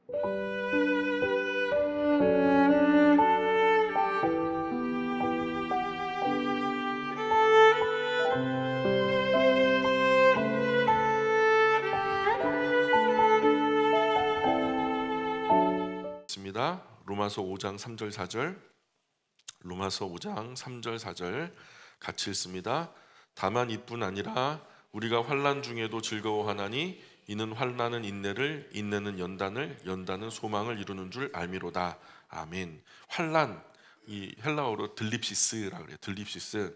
있습니다. 로마서 5장 3절 4절. 로마서 5장 3절 4절 같이 읽습니다. 다만 이뿐 아니라 우리가 환난 중에도 즐거워하나니 이는 환난은 인내를, 인내는 연단을, 연단은 소망을 이루는 줄 알미로다. 아멘. 환난, 이 헬라어로 들립시스라 그래요. 들립시스,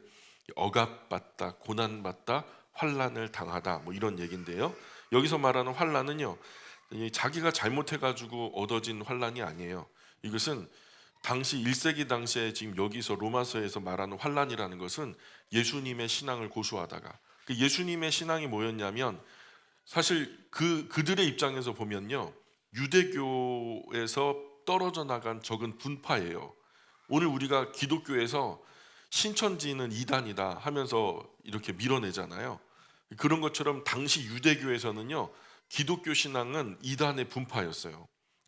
억압받다, 고난받다, 환난을 당하다, 뭐 이런 얘기인데요. 여기서 말하는 환난은요, 자기가 잘못해가지고 얻어진 환난이 아니에요. 이것은 당시 1세기 당시에 지금 여기서 로마서에서 말하는 환난이라는 것은 예수님의 신앙을 고수하다가, 그 예수님의 신앙이 뭐였냐면, 사실 그들의 입장에서 보면요, 유대교에서 떨어져 나간 적은 분파예요. 오늘 우리가 기독교에서 신천지는 이단이다 하면서 이렇게 밀어내잖아요. 그런 것처럼 당시 유대교에서는요, 기독교 신앙은 이단의 분파였어요.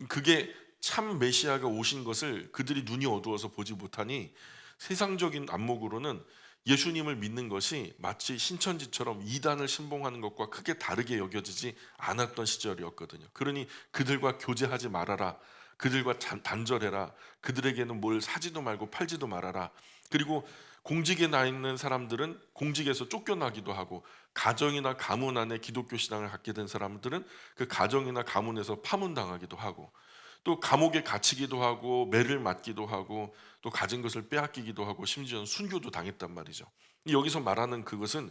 그게 참 메시아가 오신 것을 그들이 눈이 어두워서 보지 못하니 세상적인 안목으로는 예수님을 믿는 것이 마치 신천지처럼 이단을 신봉하는 것과 크게 다르게 여겨지지 않았던 시절이었거든요. 그러니 그들과 교제하지 말아라, 그들과 단절해라, 그들에게는 뭘 사지도 말고 팔지도 말아라. 그리고 공직에 나 있는 사람들은 공직에서 쫓겨나기도 하고, 가정이나 가문 안에 기독교 신앙을 갖게 된 사람들은 그 가정이나 가문에서 파문당하기도 하고, 또 감옥에 갇히기도 하고, 매를 맞기도 하고, 또 가진 것을 빼앗기기도 하고, 심지어는 순교도 당했단 말이죠. 여기서 말하는 그것은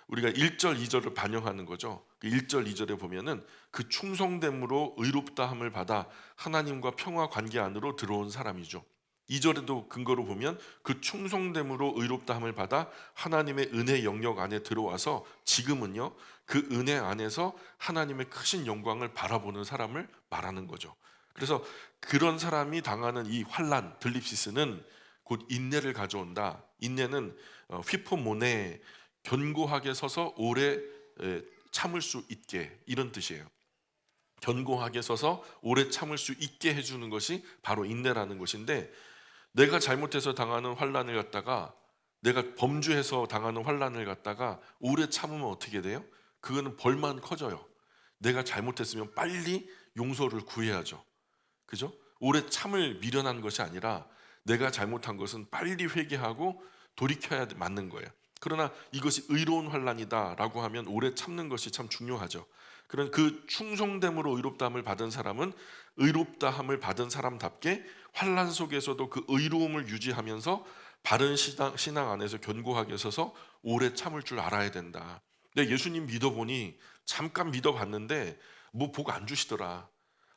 우리가 1절 2절을 반영하는 거죠. 1절 2절에 보면은 그 충성됨으로 의롭다함을 받아 하나님과 평화 관계 안으로 들어온 사람이죠. 2절에도 근거로 보면 그 충성됨으로 의롭다함을 받아 하나님의 은혜 영역 안에 들어와서 지금은요, 그 은혜 안에서 하나님의 크신 영광을 바라보는 사람을 말하는 거죠. 그래서 그런 사람이 당하는 이 환난, 들립시스는 곧 인내를 가져온다. 인내는 휘포모네, 견고하게 서서 오래 참을 수 있게, 이런 뜻이에요. 견고하게 서서 오래 참을 수 있게 해주는 것이 바로 인내라는 것인데, 내가 잘못해서 당하는 환난을 갖다가, 내가 범죄해서 당하는 환난을 갖다가 오래 참으면 어떻게 돼요? 그거는 벌만 커져요. 내가 잘못했으면 빨리 용서를 구해야죠. 그죠? 오래 참을 미련한 것이 아니라 내가 잘못한 것은 빨리 회개하고 돌이켜야 맞는 거예요. 그러나 이것이 의로운 환난이다라고 하면 오래 참는 것이 참 중요하죠. 그런 그 충성됨으로 의롭다함을 받은 사람은 의롭다함을 받은 사람답게 환난 속에서도 그 의로움을 유지하면서 바른 신앙 안에서 견고하게 서서 오래 참을 줄 알아야 된다. 근데 예수님 믿어보니 잠깐 믿어봤는데 뭐 복 안 주시더라.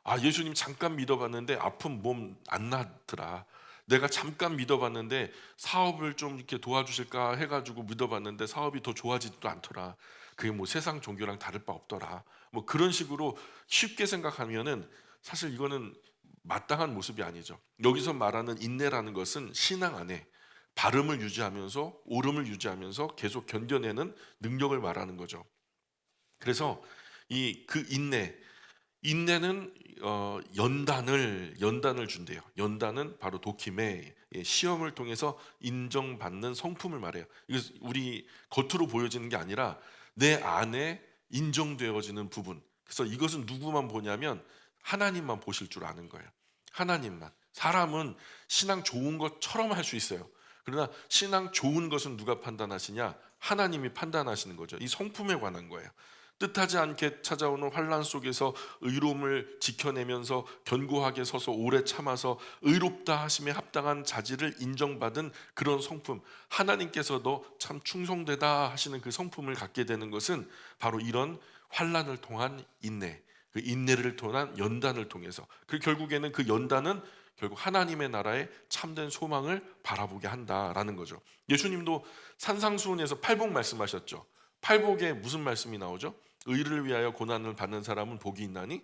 아, 예수님 잠깐 믿어봤는데 아픈 몸 안 나더라. 내가 잠깐 믿어봤는데 사업을 좀 이렇게 도와주실까 해가지고 믿어봤는데 사업이 더 좋아지지도 않더라. 그게 뭐 세상 종교랑 다를 바 없더라. 뭐 그런 식으로 쉽게 생각하면은 사실 이거는 마땅한 모습이 아니죠. 여기서 말하는 인내라는 것은 신앙 안에 바름을 유지하면서 옳음을 유지하면서 계속 견뎌내는 능력을 말하는 거죠. 그래서 그 인내는 연단을 준대요. 연단은 바로 도킴의 시험을 통해서 인정받는 성품을 말해요. 이거 우리 겉으로 보여지는 게 아니라 내 안에 인정되어지는 부분. 그래서 이것은 누구만 보냐면 하나님만 보실 줄 아는 거예요. 하나님만. 사람은 신앙 좋은 것처럼 할 수 있어요. 그러나 신앙 좋은 것은 누가 판단하시냐? 하나님이 판단하시는 거죠. 이 성품에 관한 거예요. 뜻하지 않게 찾아오는 환난 속에서 의로움을 지켜내면서 견고하게 서서 오래 참아서 의롭다 하심에 합당한 자질을 인정받은 그런 성품, 하나님께서도 참 충성되다 하시는 그 성품을 갖게 되는 것은 바로 이런 환난을 통한 인내, 그 인내를 통한 연단을 통해서, 그 결국에는 그 연단은 결국 하나님의 나라의 참된 소망을 바라보게 한다라는 거죠. 예수님도 산상수훈에서 팔복 말씀하셨죠. 팔복에 무슨 말씀이 나오죠? 의를 위하여 고난을 받는 사람은 복이 있나니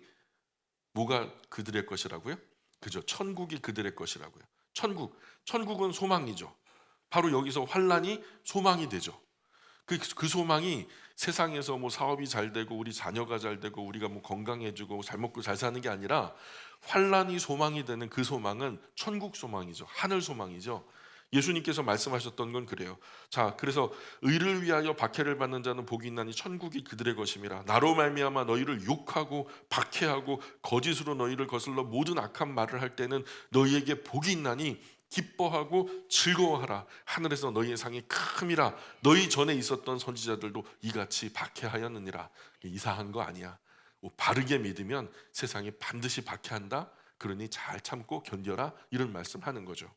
뭐가 그들의 것이라고요? 그죠? 천국이 그들의 것이라고요. 천국은 소망이죠. 바로 여기서 환난이 소망이 되죠. 그 소망이 세상에서 뭐 사업이 잘 되고 우리 자녀가 잘 되고 우리가 뭐 건강해지고 잘 먹고 잘 사는 게 아니라 환난이 소망이 되는 그 소망은 천국 소망이죠. 하늘 소망이죠. 예수님께서 말씀하셨던 건 그래요. 자, 그래서 의를 위하여 박해를 받는 자는 복이 있나니 천국이 그들의 것임이라. 나로 말미암아 너희를 욕하고 박해하고 거짓으로 너희를 거슬러 모든 악한 말을 할 때는 너희에게 복이 있나니 기뻐하고 즐거워하라. 하늘에서 너희의 상이 큼이라. 너희 전에 있었던 선지자들도 이같이 박해하였느니라. 이상한 거 아니야. 바르게 믿으면 세상이 반드시 박해한다. 그러니 잘 참고 견뎌라. 이런 말씀하는 거죠.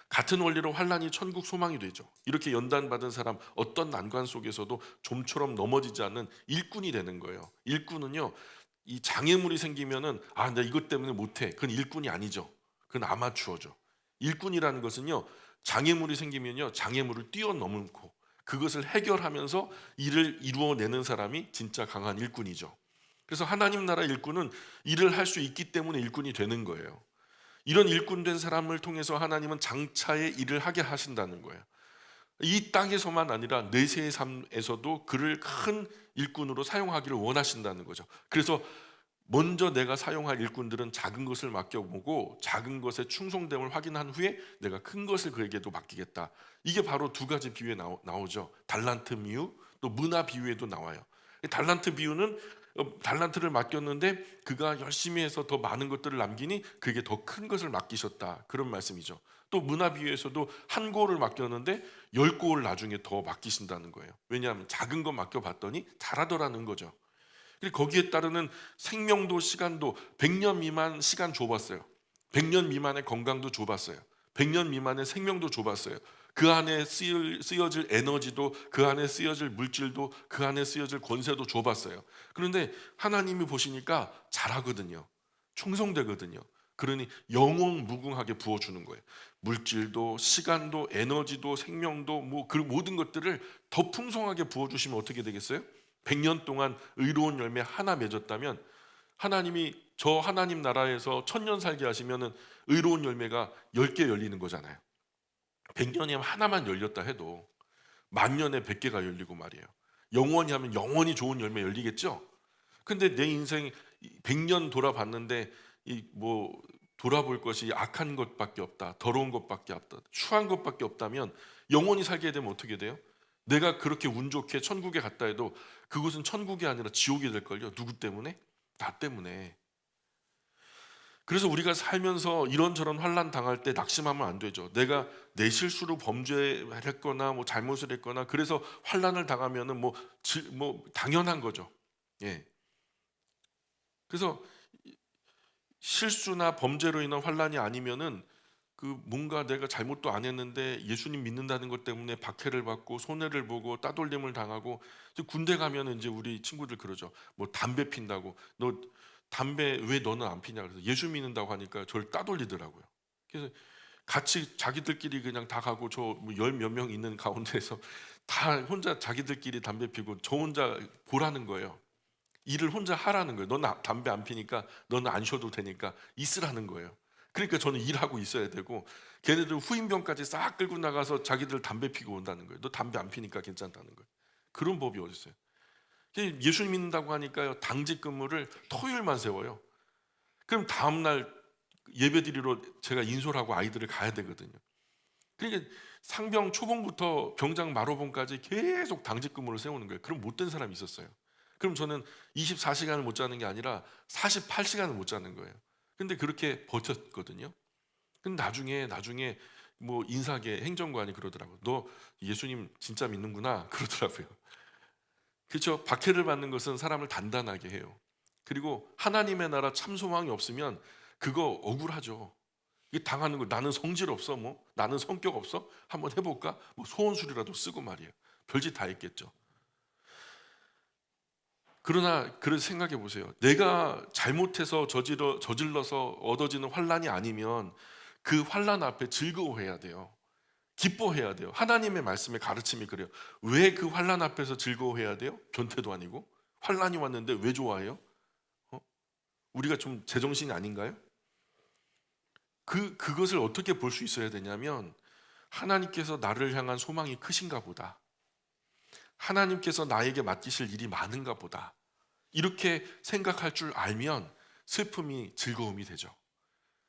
같은 원리로 환난이 천국 소망이 되죠. 이렇게 연단받은 사람 어떤 난관 속에서도 좀처럼 넘어지지 않는 일꾼이 되는 거예요. 일꾼은요, 이 장애물이 생기면은 나 이것 때문에 못해. 그건 일꾼이 아니죠. 그건 아마추어죠. 일꾼이라는 것은요, 장애물이 생기면요, 장애물을 뛰어넘고 그것을 해결하면서 일을 이루어내는 사람이 진짜 강한 일꾼이죠. 그래서 하나님 나라 일꾼은 일을 할 수 있기 때문에 일꾼이 되는 거예요. 이런 일꾼된 사람을 통해서 하나님은 장차의 일을 하게 하신다는 거예요. 이 땅에서만 아니라 내세의 삶에서도 그를 큰 일꾼으로 사용하기를 원하신다는 거죠. 그래서 먼저 내가 사용할 일꾼들은 작은 것을 맡겨보고 작은 것에 충성됨을 확인한 후에 내가 큰 것을 그에게도 맡기겠다. 이게 바로 두 가지 비유에 나오죠. 달란트 비유, 또 문화 비유에도 나와요. 달란트 비유는 달란트를 맡겼는데 그가 열심히 해서 더 많은 것들을 남기니 그에게 더 큰 것을 맡기셨다. 그런 말씀이죠. 또 문화 비유에서도 한 고를 맡겼는데 10고를 나중에 더 맡기신다는 거예요. 왜냐하면 작은 거 맡겨봤더니 잘하더라는 거죠. 그리고 거기에 따르는 생명도 시간도 100년 미만 시간 줘봤어요. 100년 미만의 건강도 줘봤어요. 100년 미만의 생명도 줘봤어요. 그 안에 쓰여질 에너지도, 그 안에 쓰여질 물질도, 그 안에 쓰여질 권세도 줘봤어요. 그런데 하나님이 보시니까 잘하거든요. 충성되거든요. 그러니 영원무궁하게 부어주는 거예요. 물질도, 시간도, 에너지도, 생명도, 그 모든 것들을 더 풍성하게 부어주시면 어떻게 되겠어요? 100년 동안 의로운 열매 하나 맺었다면 하나님이 저 하나님 나라에서 1000년 살게 하시면은 의로운 열매가 10개 열리는 거잖아요. 100년이면 하나만 열렸다 해도 만년에 100개가 열리고 말이에요. 영원히 하면 영원히 좋은 열매 열리겠죠? 근데 내 인생 100년 돌아봤는데 돌아볼 것이 악한 것밖에 없다. 더러운 것밖에 없다. 추한 것밖에 없다면 영원히 살게 되면 어떻게 돼요? 내가 그렇게 운 좋게 천국에 갔다 해도 그곳은 천국이 아니라 지옥이 될걸요. 누구 때문에? 나 때문에. 그래서 우리가 살면서 이런저런 환난 당할 때 낙심하면 안 되죠. 내가 내 실수로 범죄를 했거나 잘못을 했거나 그래서 환난을 당하면은 당연한 거죠. 예. 그래서 실수나 범죄로 인한 환난이 아니면은 뭔가 내가 잘못도 안 했는데 예수님 믿는다는 것 때문에 박해를 받고 손해를 보고 따돌림을 당하고 군대 가면은 이제 우리 친구들 그러죠. 담배 핀다고 너 담배 왜 너는 안 피냐 그래서 예수 믿는다고 하니까 저를 따돌리더라고요. 그래서 같이 자기들끼리 그냥 다 가고 저 열 몇 명 있는 가운데서 다 혼자 자기들끼리 담배 피고 저 혼자 보라는 거예요. 일을 혼자 하라는 거예요. 너는 담배 안 피니까 너는 안 쉬어도 되니까 있으라는 거예요. 그러니까 저는 일하고 있어야 되고 걔네들 후임병까지 싹 끌고 나가서 자기들 담배 피고 온다는 거예요. 너 담배 안 피니까 괜찮다는 거예요. 그런 법이 어디 있어요? 예수 믿는다고 하니까요. 당직 근무를 토요일만 세워요. 그럼 다음날 예배드리러 제가 인솔하고 아이들을 가야 되거든요. 그러니까 상병 초봉부터 병장 마로봉까지 계속 당직 근무를 세우는 거예요. 그럼 못된 사람이 있었어요. 그럼 저는 24시간을 못 자는 게 아니라 48시간을 못 자는 거예요. 근데 그렇게 버텼거든요. 근데 나중에 인사계 행정관이 그러더라고요. 너 예수님 진짜 믿는구나 그러더라고요. 그렇죠. 박해를 받는 것은 사람을 단단하게 해요. 그리고 하나님의 나라 참 소망이 없으면 그거 억울하죠. 이게 당하는 거 나는 성질 없어 나는 성격 없어 한번 해볼까 소원술이라도 쓰고 말이에요. 별짓 다 했겠죠. 그러나 생각해 보세요. 내가 잘못해서 저질러서 얻어지는 환난이 아니면 그 환난 앞에 즐거워해야 돼요. 기뻐해야 돼요. 하나님의 말씀의 가르침이 그래요. 왜 그 환난 앞에서 즐거워해야 돼요? 변태도 아니고 환난이 왔는데 왜 좋아해요? 우리가 좀 제정신이 아닌가요? 그것을 어떻게 볼 수 있어야 되냐면 하나님께서 나를 향한 소망이 크신가 보다. 하나님께서 나에게 맡기실 일이 많은가 보다, 이렇게 생각할 줄 알면 슬픔이 즐거움이 되죠.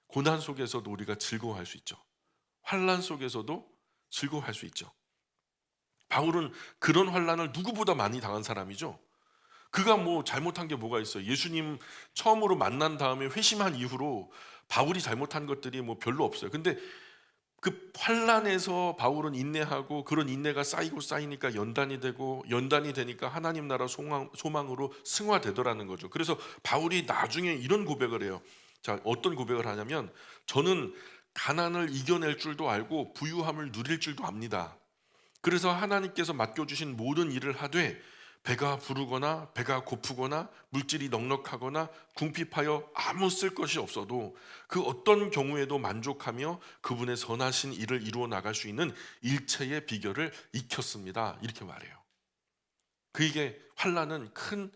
고난 속에서도 우리가 즐거워할 수 있죠. 환난 속에서도 즐거워할 수 있죠. 바울은 그런 환난을 누구보다 많이 당한 사람이죠. 그가 뭐 잘못한 게 뭐가 있어요? 예수님 처음으로 만난 다음에 회심한 이후로 바울이 잘못한 것들이 뭐 별로 없어요. 근데 그 환난에서 바울은 인내하고, 그런 인내가 쌓이고 쌓이니까 연단이 되고, 연단이 되니까 하나님 나라 소망으로 승화되더라는 거죠. 그래서 바울이 나중에 이런 고백을 해요. 자, 어떤 고백을 하냐면, 저는 가난을 이겨낼 줄도 알고 부유함을 누릴 줄도 압니다. 그래서 하나님께서 맡겨주신 모든 일을 하되 배가 부르거나 배가 고프거나 물질이 넉넉하거나 궁핍하여 아무 쓸 것이 없어도 그 어떤 경우에도 만족하며 그분의 선하신 일을 이루어 나갈 수 있는 일체의 비결을 익혔습니다. 이렇게 말해요. 그에게 환난은 큰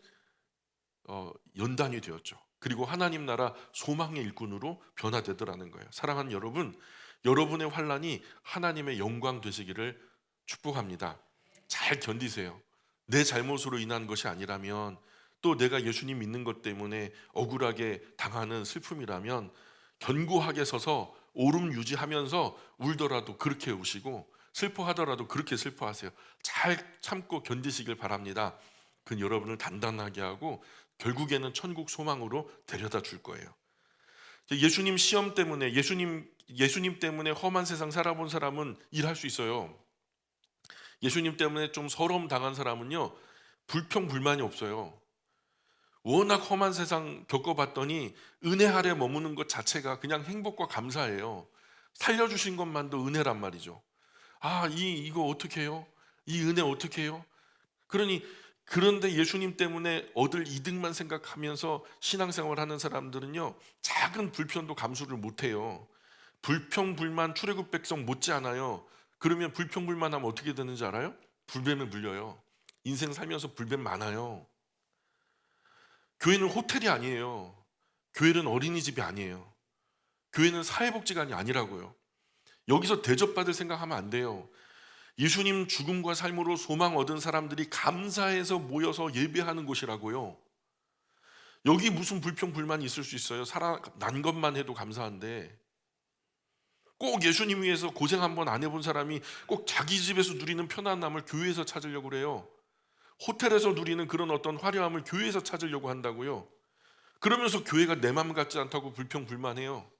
연단이 되었죠. 그리고 하나님 나라 소망의 일꾼으로 변화되더라는 거예요. 사랑하는 여러분, 여러분의 환난이 하나님의 영광 되시기를 축복합니다. 잘 견디세요. 내 잘못으로 인한 것이 아니라면, 또 내가 예수님 믿는 것 때문에 억울하게 당하는 슬픔이라면 견고하게 서서 오름 유지하면서 울더라도 그렇게 우시고 슬퍼하더라도 그렇게 슬퍼하세요. 잘 참고 견디시길 바랍니다. 그 여러분을 단단하게 하고 결국에는 천국 소망으로 데려다 줄 거예요. 예수님 시험 때문에, 예수님 때문에 험한 세상 살아본 사람은 일할 수 있어요. 예수님 때문에 좀 서러움 당한 사람은요, 불평불만이 없어요. 워낙 험한 세상 겪어봤더니 은혜 아래 머무는 것 자체가 그냥 행복과 감사예요. 살려주신 것만도 은혜란 말이죠. 아, 이거 어떻게 해요? 이 은혜 어떻게 해요? 그런데 예수님 때문에 얻을 이득만 생각하면서 신앙생활 하는 사람들은요, 작은 불편도 감수를 못해요. 불평불만 출애굽 백성 못지않아요. 그러면 불평불만하면 어떻게 되는지 알아요? 불뱀에 물려요. 인생 살면서 불뱀 많아요. 교회는 호텔이 아니에요. 교회는 어린이집이 아니에요. 교회는 사회복지관이 아니라고요. 여기서 대접받을 생각하면 안 돼요. 예수님 죽음과 삶으로 소망 얻은 사람들이 감사해서 모여서 예배하는 곳이라고요. 여기 무슨 불평불만이 있을 수 있어요? 살아난 것만 해도 감사한데, 꼭 예수님 위해서 고생 한번 안 해본 사람이 꼭 자기 집에서 누리는 편안함을 교회에서 찾으려고 그래요. 호텔에서 누리는 그런 어떤 화려함을 교회에서 찾으려고 한다고요. 그러면서 교회가 내 맘 같지 않다고 불평불만해요.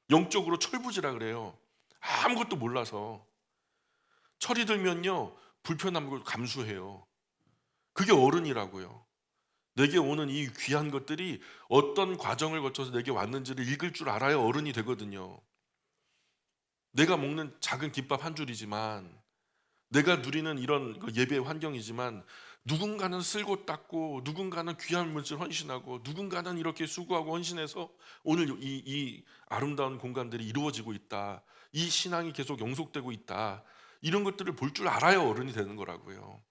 영적으로 철부지라 그래요. 아무것도 몰라서. 철이 들면요, 불편함을 감수해요. 그게 어른이라고요. 내게 오는 이 귀한 것들이 어떤 과정을 거쳐서 내게 왔는지를 읽을 줄 알아야 어른이 되거든요. 내가 먹는 작은 김밥 한 줄이지만, 내가 누리는 이런 예배의 환경이지만, 누군가는 쓸고 닦고, 누군가는 귀한 물질 헌신하고, 누군가는 이렇게 수고하고 헌신해서 오늘 이 아름다운 공간들이 이루어지고 있다, 이 신앙이 계속 영속되고 있다, 이런 것들을 볼 줄 알아야 어른이 되는 거라고요.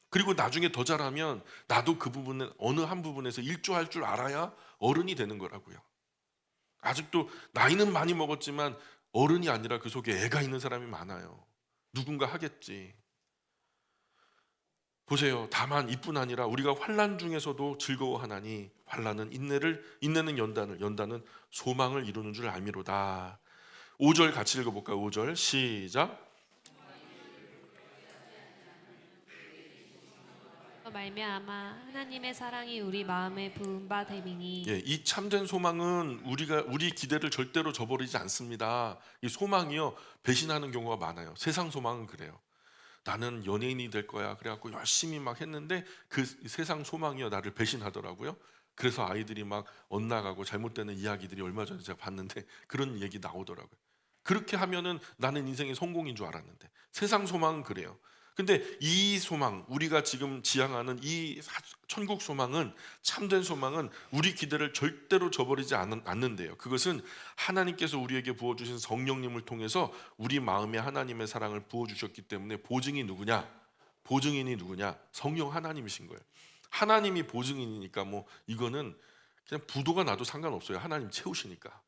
그리고 나중에 더 잘하면 나도 그 부분에, 어느 한 부분에서 일조할 줄 알아야 어른이 되는 거라고요. 아직도 나이는 많이 먹었지만 어른이 아니라 그 속에 애가 있는 사람이 많아요. 누군가 하겠지. 보세요. 다만 이뿐 아니라 우리가 환난 중에서도 즐거워하나니 환난은 인내는 연단은 소망을 이루는 줄 알미로다. 5절 같이 읽어볼까요? 5절 시작. 말미암아 하나님의 사랑이 우리 마음에 부은 바 됨이니. 예, 이 참된 소망은 우리 기대를 절대로 저버리지 않습니다. 이 소망이요, 배신하는 경우가 많아요. 세상 소망은 그래요. 나는 연예인이 될 거야. 그래갖고 열심히 막 했는데 그 세상 소망이요, 나를 배신하더라고요. 그래서 아이들이 막 엇나가고 잘못되는 이야기들이 얼마 전에 제가 봤는데 그런 얘기 나오더라고요. 그렇게 하면은 나는 인생의 성공인 줄 알았는데, 세상 소망은 그래요. 근데 이 소망, 우리가 지금 지향하는 이 천국 소망은, 참된 소망은 우리 기대를 절대로 저버리지 않는데요. 그것은 하나님께서 우리에게 부어주신 성령님을 통해서 우리 마음에 하나님의 사랑을 부어주셨기 때문에, 보증이 누구냐? 보증인이 누구냐? 성령 하나님이신 거예요. 하나님이 보증인이니까 뭐 이거는 그냥 부도가 나도 상관없어요. 하나님 채우시니까.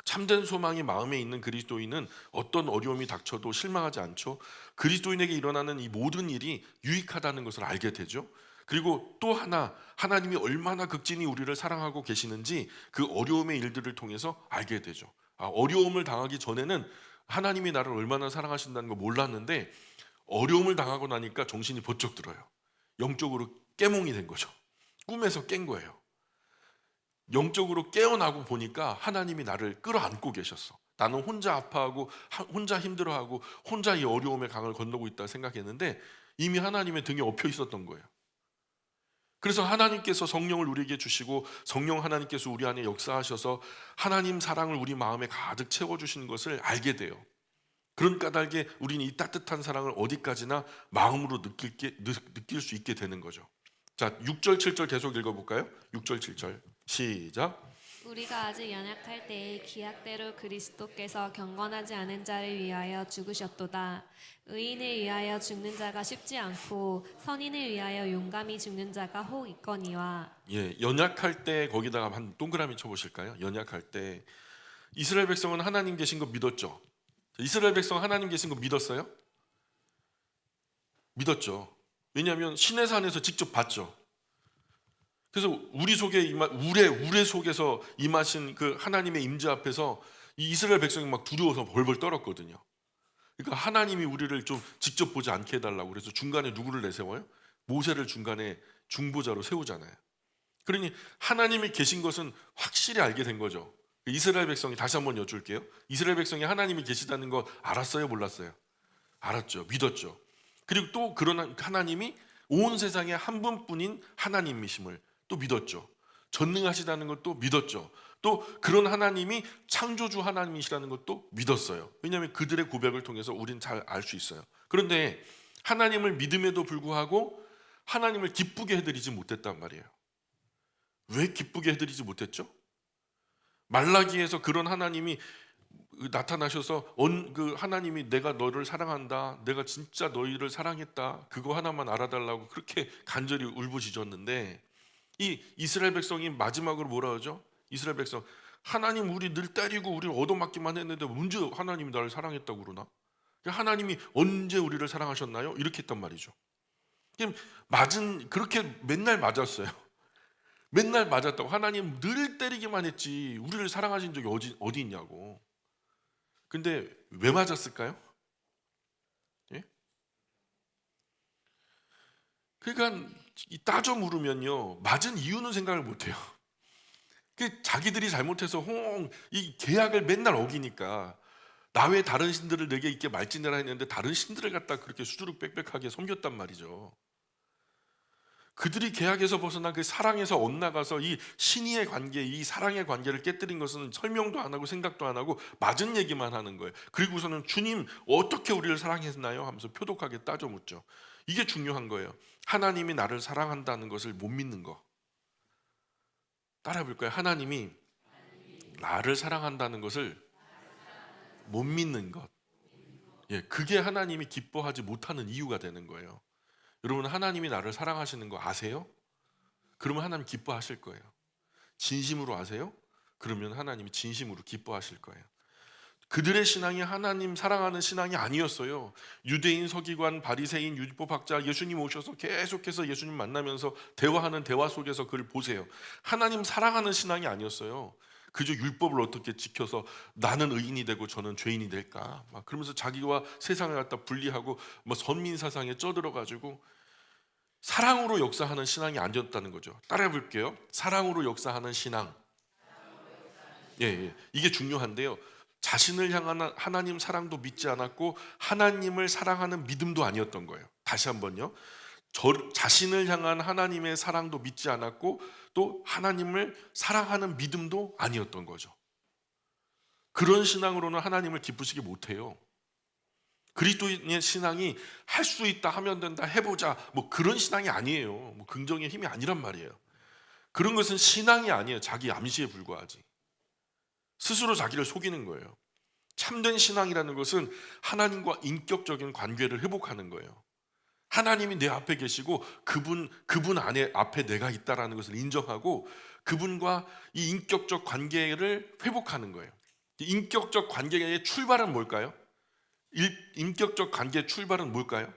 참된 소망이 마음에 있는 그리스도인은 어떤 어려움이 닥쳐도 실망하지 않죠. 그리스도인에게 일어나는 이 모든 일이 유익하다는 것을 알게 되죠. 그리고 또 하나, 하나님이 얼마나 극진히 우리를 사랑하고 계시는지 그 어려움의 일들을 통해서 알게 되죠. 어려움을 당하기 전에는 하나님이 나를 얼마나 사랑하신다는 걸 몰랐는데 어려움을 당하고 나니까 정신이 번쩍 들어요. 영적으로 깨몽이 된 거죠. 꿈에서 깬 거예요. 영적으로 깨어나고 보니까 하나님이 나를 끌어안고 계셨어. 나는 혼자 아파하고 혼자 힘들어하고 혼자 이 어려움의 강을 건너고 있다 생각했는데 이미 하나님의 등에 엎여 있었던 거예요. 그래서 하나님께서 성령을 우리에게 주시고 성령 하나님께서 우리 안에 역사하셔서 하나님 사랑을 우리 마음에 가득 채워주시는 것을 알게 돼요. 그런 까닭에 우리는 이 따뜻한 사랑을 어디까지나 마음으로 느낄 수 있게 되는 거죠. 자, 6절 7절 계속 읽어볼까요? 6절 7절 시작. 우리가 아직 연약할 때에 기약대로 그리스도께서 경건하지 않은 자를 위하여 죽으셨도다. 의인을 위하여 죽는 자가 쉽지 않고 선인을 위하여 용감히 죽는 자가 혹 있거니와. 예, 연약할 때 거기다가 한 동그라미 쳐보실까요? 연약할 때 이스라엘 백성은 하나님 계신 거 믿었죠. 이스라엘 백성 하나님 계신 거 믿었어요? 믿었죠. 왜냐하면 시내산에서 직접 봤죠. 그래서 우리 속에 우레 속에서 임하신 그 하나님의 임재 앞에서 이 이스라엘 백성이 막 두려워서 벌벌 떨었거든요. 그러니까 하나님이 우리를 좀 직접 보지 않게 해달라고 그래서 중간에 누구를 내세워요? 모세를 중간에 중보자로 세우잖아요. 그러니 하나님이 계신 것은 확실히 알게 된 거죠. 이스라엘 백성이 다시 한번 여쭐게요. 이스라엘 백성이 하나님이 계시다는 거 알았어요? 몰랐어요? 알았죠. 믿었죠. 그리고 또 그런 하나님이 온 세상에 한 분뿐인 하나님이심을 또 믿었죠. 전능하시다는 것도 믿었죠. 또 그런 하나님이 창조주 하나님이시라는 것도 믿었어요. 왜냐하면 그들의 고백을 통해서 우린 잘 알 수 있어요. 그런데 하나님을 믿음에도 불구하고 하나님을 기쁘게 해드리지 못했단 말이에요. 왜 기쁘게 해드리지 못했죠? 말라기에서 그런 하나님이 나타나셔서 그 하나님이 내가 너를 사랑한다, 내가 진짜 너희를 사랑했다, 그거 하나만 알아달라고 그렇게 간절히 울부짖었는데 이 이스라엘 백성이 마지막으로 뭐라 하죠? 이스라엘 백성, 하나님 우리 늘 때리고 우리를 얻어맞기만 했는데 언제 하나님이 나를 사랑했다고 그러나? 하나님이 언제 우리를 사랑하셨나요? 이렇게 했단 말이죠. 그렇게 맨날 맞았어요. 맨날 맞았다고. 하나님 늘 때리기만 했지 우리를 사랑하신 적이 어디 있냐고. 근데 왜 맞았을까요? 예? 그러니까 따져 물으면요, 맞은 이유는 생각을 못해요. 자기들이 잘못해서 이 계약을 맨날 어기니까 나 외 다른 신들을 내게 있게 말지내라 했는데 다른 신들을 갖다 그렇게 수두룩 빽빽하게 섬겼단 말이죠. 그들이 계약에서 벗어난 그 사랑에서 엇나가서 이 신의의 관계, 이 사랑의 관계를 깨뜨린 것은 설명도 안 하고 생각도 안 하고 맞은 얘기만 하는 거예요. 그리고서는 주님 어떻게 우리를 사랑했나요? 하면서 표독하게 따져 묻죠. 이게 중요한 거예요. 하나님이 나를 사랑한다는 것을 못 믿는 거. 따라해 볼까요? 하나님이 나를 사랑한다는 것을 못 믿는 것. 예, 그게 하나님이 기뻐하지 못하는 이유가 되는 거예요. 여러분, 하나님이 나를 사랑하시는 거 아세요? 그러면 하나님 기뻐하실 거예요. 진심으로 아세요? 그러면 하나님이 진심으로 기뻐하실 거예요. 그들의 신앙이 하나님 사랑하는 신앙이 아니었어요. 유대인, 서기관, 바리새인, 율법학자, 예수님 오셔서 계속해서 예수님 만나면서 대화하는 대화 속에서 그를 보세요. 하나님 사랑하는 신앙이 아니었어요. 그저 율법을 어떻게 지켜서 나는 의인이 되고 저는 죄인이 될까? 막 그러면서 자기와 세상을 갖다 분리하고 선민 사상에 쪄들어가지고 사랑으로 역사하는 신앙이 아니었다는 거죠. 따라해 볼게요. 사랑으로 역사하는 신앙. 예. 이게 중요한데요. 자신을 향한 하나님 사랑도 믿지 않았고 하나님을 사랑하는 믿음도 아니었던 거예요. 다시 한번요. 자신을 향한 하나님의 사랑도 믿지 않았고 또 하나님을 사랑하는 믿음도 아니었던 거죠. 그런 신앙으로는 하나님을 기쁘시게 못해요. 그리스도인의 신앙이 할 수 있다, 하면 된다, 해보자, 그런 신앙이 아니에요. 긍정의 힘이 아니란 말이에요. 그런 것은 신앙이 아니에요. 자기 암시에 불과하지. 스스로 자기를 속이는 거예요. 참된 신앙이라는 것은 하나님과 인격적인 관계를 회복하는 거예요. 하나님이 내 앞에 계시고 그분 앞에 내가 있다라는 것을 인정하고 그분과 이 인격적 관계를 회복하는 거예요. 인격적 관계의 출발은 뭘까요? 인격적 관계의 출발은 뭘까요?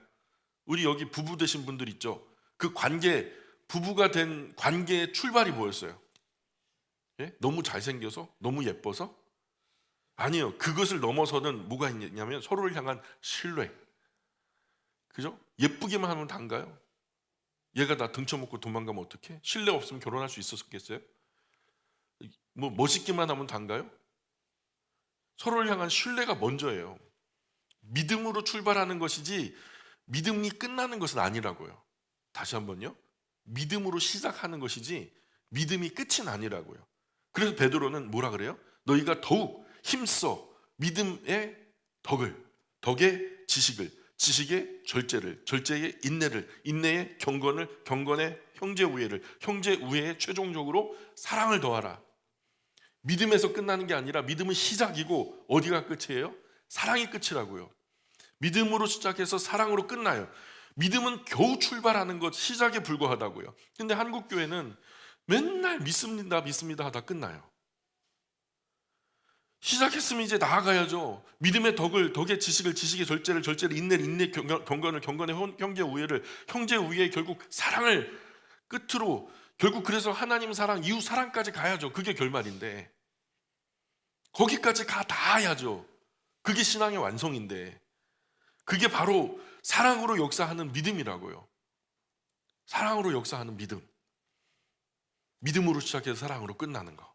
우리 여기 부부 되신 분들 있죠? 그 관계, 부부가 된 관계의 출발이 뭐였어요? 예? 너무 잘생겨서? 너무 예뻐서? 아니요. 그것을 넘어서는 뭐가 있냐면 서로를 향한 신뢰. 그죠? 예쁘게만 하면 단가요? 얘가 나 등쳐먹고 도망가면 어떡해? 신뢰 없으면 결혼할 수 있었겠어요? 뭐 멋있기만 하면 단가요? 서로를 향한 신뢰가 먼저예요. 믿음으로 출발하는 것이지 믿음이 끝나는 것은 아니라고요. 다시 한번요. 믿음으로 시작하는 것이지 믿음이 끝은 아니라고요. 그래서 베드로는 뭐라 그래요? 너희가 더욱 힘써 믿음의 덕의 지식을, 지식의 절제를, 절제의 인내를, 인내의 경건을, 경건의 형제 우애를, 형제 우애에 최종적으로 사랑을 더하라. 믿음에서 끝나는 게 아니라 믿음은 시작이고 어디가 끝이에요? 사랑이 끝이라고요. 믿음으로 시작해서 사랑으로 끝나요. 믿음은 겨우 출발하는 것, 시작에 불과하다고요. 근데 한국 교회는 맨날 믿습니다 하다 끝나요. 시작했으면 이제 나아가야죠. 믿음의 덕의 지식을, 지식의 절제를, 절제를 인내를, 인내 경건을, 경건의 형제 우애를, 형제 우애의 결국 사랑을 끝으로, 결국 그래서 하나님 사랑, 이웃 사랑까지 가야죠. 그게 결말인데 거기까지 닿아야죠. 그게 신앙의 완성인데 그게 바로 사랑으로 역사하는 믿음이라고요. 사랑으로 역사하는 믿음. 믿음으로 시작해서 사랑으로 끝나는 거.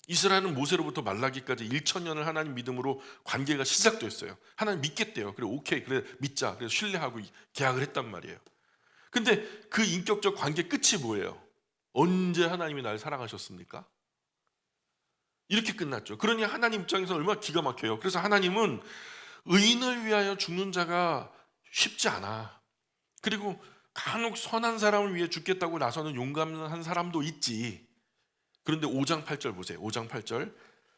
이스라엘은 모세로부터 말라기까지 1000년을 하나님 믿음으로 관계가 시작됐어요. 하나님 믿겠대요. 그래 오케이, 그래 믿자. 그래서 신뢰하고 계약을 했단 말이에요. 근데 그 인격적 관계 끝이 뭐예요? 언제 하나님이 날 사랑하셨습니까? 이렇게 끝났죠. 그러니 하나님 입장에서 얼마나 기가 막혀요. 그래서 하나님은 의인을 위하여 죽는 자가 쉽지 않아. 그리고 간혹 선한 사람을 위해 죽겠다고 나서는 용감한 사람도 있지. 그런데 5장 8절 보세요. 5장 8절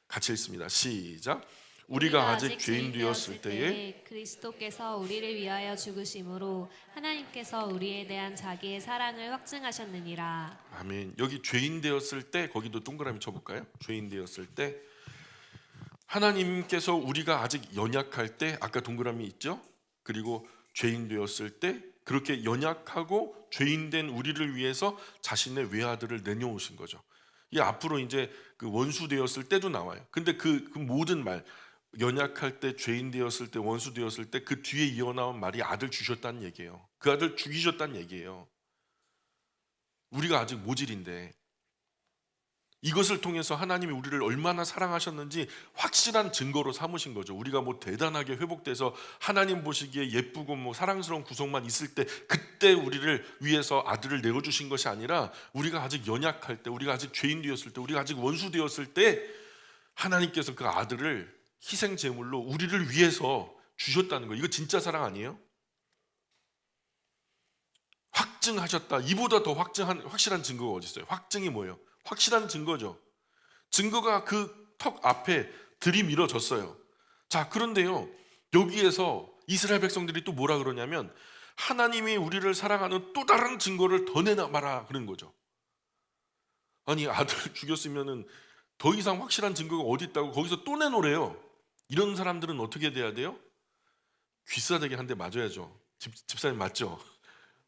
같이 읽습니다. 시작. 우리가 아직 죄인 되었을 때에 그리스도께서 우리를 위하여 죽으심으로 하나님께서 우리에 대한 자기의 사랑을 확증하셨느니라. 아멘. 여기 죄인 되었을 때, 거기도 동그라미 쳐볼까요? 죄인 되었을 때 하나님께서 우리가 아직 연약할 때, 아까 동그라미 있죠? 그리고 죄인 되었을 때 그렇게 연약하고 죄인된 우리를 위해서 자신의 외아들을 내놓으신 거죠. 이 앞으로 이제 그 원수 되었을 때도 나와요. 근데 그 모든 말, 연약할 때, 죄인 되었을 때, 원수 되었을 때 그 뒤에 이어나온 말이 아들 주셨다는 얘기예요. 그 아들 죽이셨다는 얘기예요. 우리가 아직 모질인데 이것을 통해서 하나님이 우리를 얼마나 사랑하셨는지 확실한 증거로 삼으신 거죠. 우리가 뭐 대단하게 회복돼서 하나님 보시기에 예쁘고 뭐 사랑스러운 구성만 있을 때 그때 우리를 위해서 아들을 내어주신 것이 아니라 우리가 아직 연약할 때, 우리가 아직 죄인 되었을 때, 우리가 아직 원수 되었을 때 하나님께서 그 아들을 희생 제물로 우리를 위해서 주셨다는 거예요. 이거 진짜 사랑 아니에요? 확증하셨다. 이보다 더 확실한 증거가 어디 있어요? 확증이 뭐예요? 확실한 증거죠. 증거가 그 턱 앞에 들이밀어졌어요. 자, 그런데요, 여기에서 이스라엘 백성들이 또 뭐라 그러냐면 하나님이 우리를 사랑하는 또 다른 증거를 더 내놔봐라 그런 거죠. 아니, 아들 죽였으면은 더 이상 확실한 증거가 어디 있다고 거기서 또 내놓으래요. 이런 사람들은 어떻게 돼야 돼요? 귀싸대기 한 대 맞아야죠. 집사님 맞죠?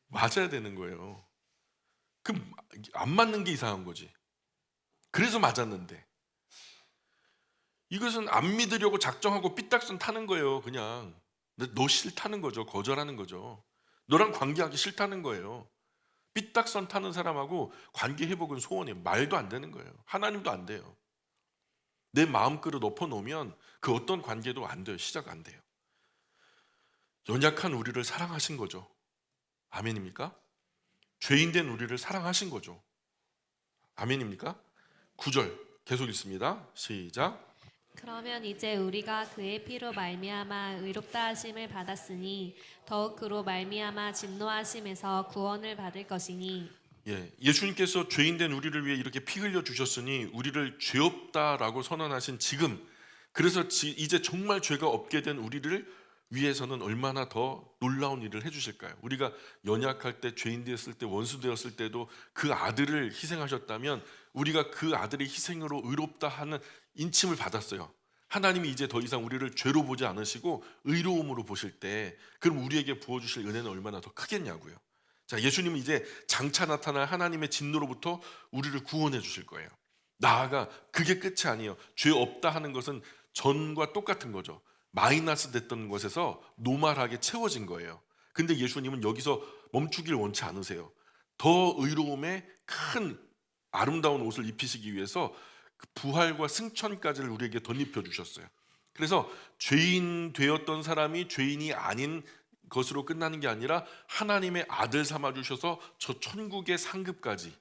맞아야 되는 거예요. 그럼 안 맞는 게 이상한 거지. 그래서 맞았는데 이것은 안 믿으려고 작정하고 삐딱선 타는 거예요. 그냥 너 싫다는 거죠. 거절하는 거죠. 너랑 관계하기 싫다는 거예요. 삐딱선 타는 사람하고 관계 회복은 소원이에요. 말도 안 되는 거예요. 하나님도 안 돼요. 내 마음그릇 엎어놓으면 그 어떤 관계도 안 돼요. 시작 안 돼요. 연약한 우리를 사랑하신 거죠. 아멘입니까? 죄인된 우리를 사랑하신 거죠. 아멘입니까? 9절 계속 읽습니다. 시작. 그러면 이제 우리가 그의 피로 말미암아 의롭다 하심을 받았으니 더욱 그로 말미암아 진노하심에서 구원을 받을 것이니. 예수님께서 죄인된 우리를 위해 이렇게 피 흘려 주셨으니 우리를 죄 없다라고 선언하신 지금, 그래서 이제 정말 죄가 없게 된 우리를 위해서는 얼마나 더 놀라운 일을 해주실까요? 우리가 연약할 때, 죄인 되었을 때, 원수 되었을 때도 그 아들을 희생하셨다면 우리가 그 아들의 희생으로 의롭다 하는 인침을 받았어요. 하나님이 이제 더 이상 우리를 죄로 보지 않으시고 의로움으로 보실 때, 그럼 우리에게 부어주실 은혜는 얼마나 더 크겠냐고요. 자, 예수님은 이제 장차 나타날 하나님의 진노로부터 우리를 구원해 주실 거예요. 나아가 그게 끝이 아니에요. 죄 없다 하는 것은 전과 똑같은 거죠. 마이너스 됐던 것에서 노멀하게 채워진 거예요. 근데 예수님은 여기서 멈추길 원치 않으세요. 더 의로움의 큰 아름다운 옷을 입히시기 위해서 그 부활과 승천까지를 우리에게 덧입혀 주셨어요. 그래서 죄인 되었던 사람이 죄인이 아닌 것으로 끝나는 게 아니라 하나님의 아들 삼아 주셔서 저 천국의 상급까지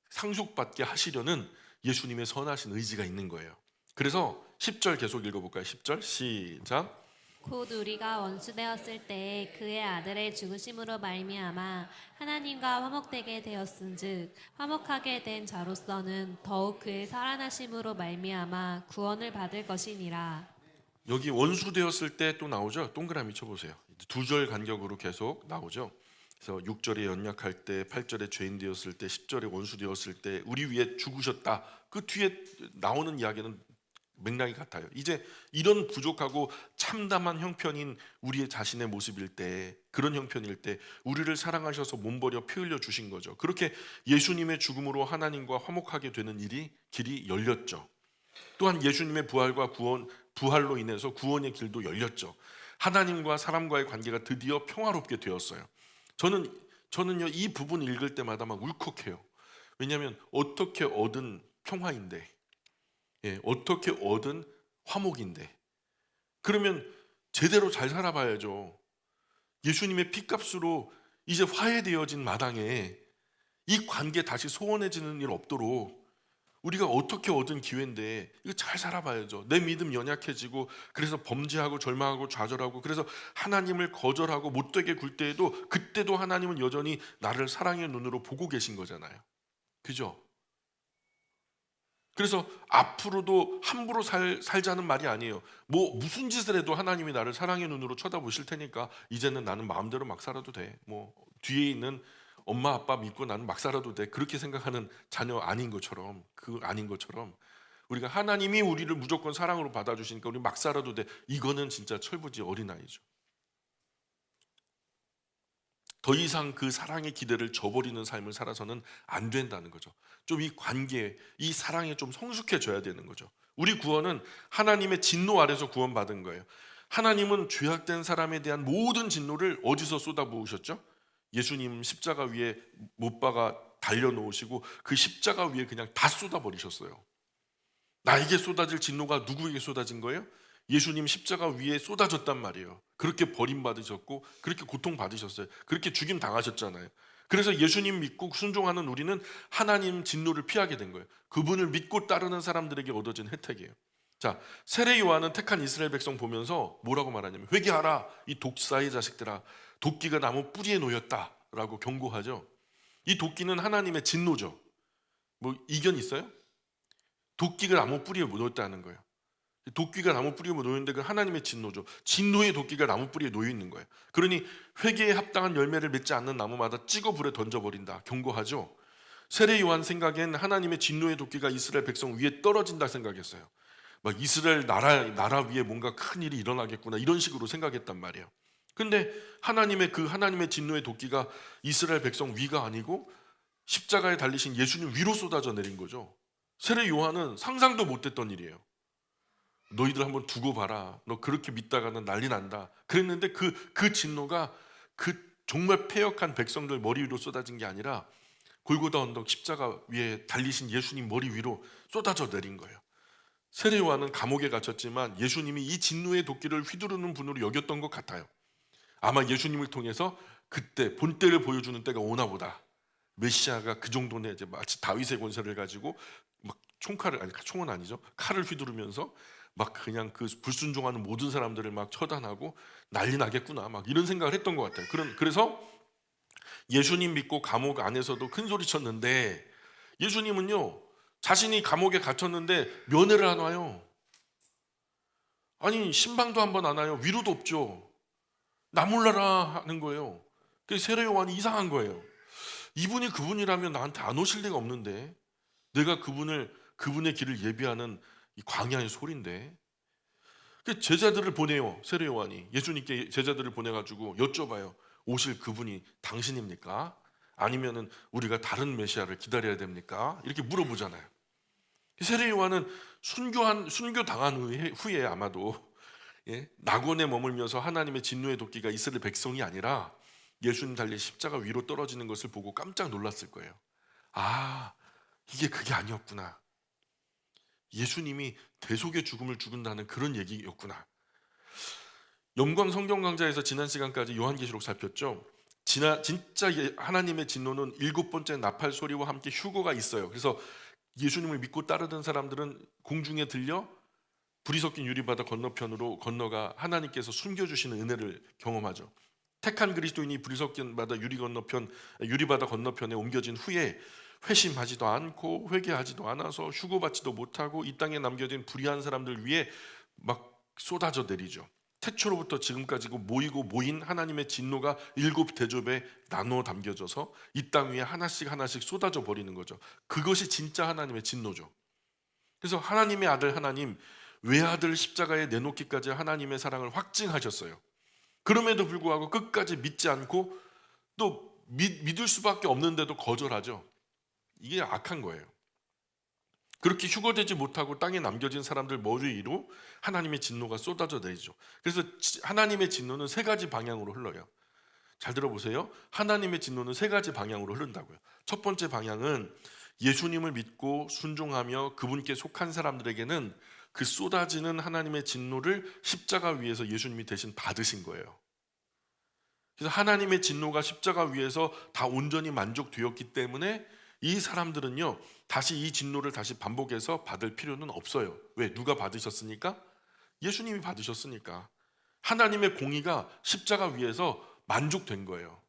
상속받게 하시려는 예수님의 선하신 의지가 있는 거예요. 그래서 10절 계속 읽어볼까요? 10절 시작. 곧 우리가 원수되었을 때 그의 아들의 죽으심으로 말미암아 하나님과 화목되게 되었은즉 화목하게 된 자로서는 더욱 그의 살아나심으로 말미암아 구원을 받을 것이니라. 여기 원수 되었을 때 또 나오죠. 동그라미 쳐보세요. 두 절 간격으로 계속 나오죠. 그래서 6절에 연약할 때, 8절에 죄인 되었을 때, 10절에 원수 되었을 때 우리 위에 죽으셨다. 그 뒤에 나오는 이야기는 맥락이 같아요. 이제 이런 부족하고 참담한 형편인 우리의 자신의 모습일 때, 그런 형편일 때 우리를 사랑하셔서 몸버려 피 흘려 주신 거죠. 그렇게 예수님의 죽음으로 하나님과 화목하게 되는 길이 열렸죠. 또한 예수님의 부활로 인해서 구원의 길도 열렸죠. 하나님과 사람과의 관계가 드디어 평화롭게 되었어요. 저는요 이 부분 읽을 때마다 막 울컥해요. 왜냐하면 어떻게 얻은 평화인데, 어떻게 얻은 화목인데, 그러면 제대로 잘 살아봐야죠. 예수님의 피값으로 이제 화해되어진 마당에 이 관계 다시 소원해지는 일 없도록 우리가 어떻게 얻은 기회인데 이거 잘 살아봐야죠. 내 믿음 연약해지고 그래서 범죄하고 절망하고 좌절하고 그래서 하나님을 거절하고 못되게 굴 때에도 그때도 하나님은 여전히 나를 사랑의 눈으로 보고 계신 거잖아요. 그죠? 그래서 앞으로도 함부로 살자는 말이 아니에요. 뭐 무슨 짓을 해도 하나님이 나를 사랑의 눈으로 쳐다보실 테니까 이제는 나는 마음대로 막 살아도 돼. 뭐 뒤에 있는 엄마 아빠 믿고 나는 막 살아도 돼. 그렇게 생각하는 자녀 아닌 것처럼, 우리가 하나님이 우리를 무조건 사랑으로 받아주시니까 우리 막 살아도 돼. 이거는 진짜 철부지 어린아이죠. 더 이상 그 사랑의 기대를 저버리는 삶을 살아서는 안 된다는 거죠. 좀 이 관계에, 이 사랑에 좀 성숙해져야 되는 거죠. 우리 구원은 하나님의 진노 아래서 구원받은 거예요. 하나님은 죄악된 사람에 대한 모든 진노를 어디서 쏟아부으셨죠? 예수님 십자가 위에 못 박아 달려놓으시고 그 십자가 위에 그냥 다 쏟아버리셨어요. 나에게 쏟아질 진노가 누구에게 쏟아진 거예요? 예수님 십자가 위에 쏟아졌단 말이에요. 그렇게 버림받으셨고 그렇게 고통받으셨어요. 그렇게 죽임 당하셨잖아요. 그래서 예수님 믿고 순종하는 우리는 하나님 진노를 피하게 된 거예요. 그분을 믿고 따르는 사람들에게 얻어진 혜택이에요. 자, 세례 요한은 택한 이스라엘 백성 보면서 뭐라고 말하냐면 회개하라 이 독사의 자식들아, 도끼가 나무 뿌리에 놓였다라고 경고하죠. 이 도끼는 하나님의 진노죠. 뭐 이견 있어요? 도끼가 나무 뿌리에 놓였다는 거예요. 도끼가 나무 뿌리에 놓였는데 그 하나님의 진노죠. 진노의 도끼가 나무 뿌리에 놓여 있는 거예요. 그러니 회개에 합당한 열매를 맺지 않는 나무마다 찍어 불에 던져버린다 경고하죠. 세례 요한 생각엔 하나님의 진노의 도끼가 이스라엘 백성 위에 떨어진다 생각했어요. 막 이스라엘 나라 위에 뭔가 큰 일이 일어나겠구나 이런 식으로 생각했단 말이에요. 근데 하나님의 진노의 도끼가 이스라엘 백성 위가 아니고 십자가에 달리신 예수님 위로 쏟아져 내린 거죠. 세례 요한은 상상도 못했던 일이에요. 너희들 한번 두고 봐라. 너 그렇게 믿다가는 난리 난다. 그랬는데 그 진노가 그 정말 패역한 백성들 머리 위로 쏟아진 게 아니라 골고다 언덕 십자가 위에 달리신 예수님 머리 위로 쏟아져 내린 거예요. 세례 요한은 감옥에 갇혔지만 예수님이 이 진노의 도끼를 휘두르는 분으로 여겼던 것 같아요. 아마 예수님을 통해서 그때 본때를 보여주는 때가 오나 보다. 메시아가 그 정도는 이제 마치 다윗의 권세를 가지고 막 총은 아니죠. 칼을 휘두르면서 막 그냥 그 불순종하는 모든 사람들을 막 처단하고 난리 나겠구나 막 이런 생각을 했던 것 같아요. 그래서 예수님 믿고 감옥 안에서도 큰 소리 쳤는데 예수님은요 자신이 감옥에 갇혔는데 면회를 안 와요. 아니 신방도 한 번 안 와요. 위로도 없죠. 나 몰라라 하는 거예요. 그 세례 요한이 이상한 거예요. 이분이 그분이라면 나한테 안 오실 리가 없는데, 내가 그분의 길을 예비하는 이 광야의 소리인데. 그 제자들을 보내요. 세례 요한이 예수님께 제자들을 보내가지고 여쭤봐요. 오실 그분이 당신입니까? 아니면은 우리가 다른 메시아를 기다려야 됩니까? 이렇게 물어보잖아요. 세례 요한은 순교 당한 후에 아마도 낙원에 머물면서 하나님의 진노의 도끼가 이스라엘 백성이 아니라 예수님 달린 십자가 위로 떨어지는 것을 보고 깜짝 놀랐을 거예요. 아, 이게 그게 아니었구나. 예수님이 대속의 죽음을 죽는다는 그런 얘기였구나. 영광 성경 강좌에서 지난 시간까지 요한계시록 살폈죠. 진짜 하나님의 진노는 7번째 나팔 소리와 함께 휴거가 있어요. 그래서 예수님을 믿고 따르던 사람들은 공중에 들려 불이 섞인 유리바다 건너편으로 건너가 하나님께서 숨겨주시는 은혜를 경험하죠. 택한 그리스도인이 불이 섞인 유리바다 건너편에 옮겨진 후에 회심하지도 않고 회개하지도 않아서 휴거받지도 못하고 이 땅에 남겨진 불의한 사람들 위에 막 쏟아져 내리죠. 태초로부터 지금까지 모인 하나님의 진노가 7대접에 나누어 담겨져서 이 땅 위에 하나씩 쏟아져 버리는 거죠. 그것이 진짜 하나님의 진노죠. 그래서 하나님의 아들 하나님, 외아들 십자가에 내놓기까지 하나님의 사랑을 확증하셨어요. 그럼에도 불구하고 끝까지 믿지 않고 또 믿을 수밖에 없는데도 거절하죠. 이게 악한 거예요. 그렇게 휴거되지 못하고 땅에 남겨진 사람들 머리 위로 하나님의 진노가 쏟아져 내리죠. 그래서 하나님의 진노는 3가지 방향으로 흘러요. 잘 들어보세요. 하나님의 진노는 3가지 방향으로 흐른다고요. 첫 번째 방향은 예수님을 믿고 순종하며 그분께 속한 사람들에게는 그 쏟아지는 하나님의 진노를 십자가 위에서 예수님이 대신 받으신 거예요. 그래서 하나님의 진노가 십자가 위에서 다 온전히 만족되었기 때문에 이 사람들은요, 다시 이 진노를 다시 반복해서 받을 필요는 없어요. 왜? 누가 받으셨으니까? 예수님이 받으셨으니까. 하나님의 공의가 십자가 위에서 만족된 거예요.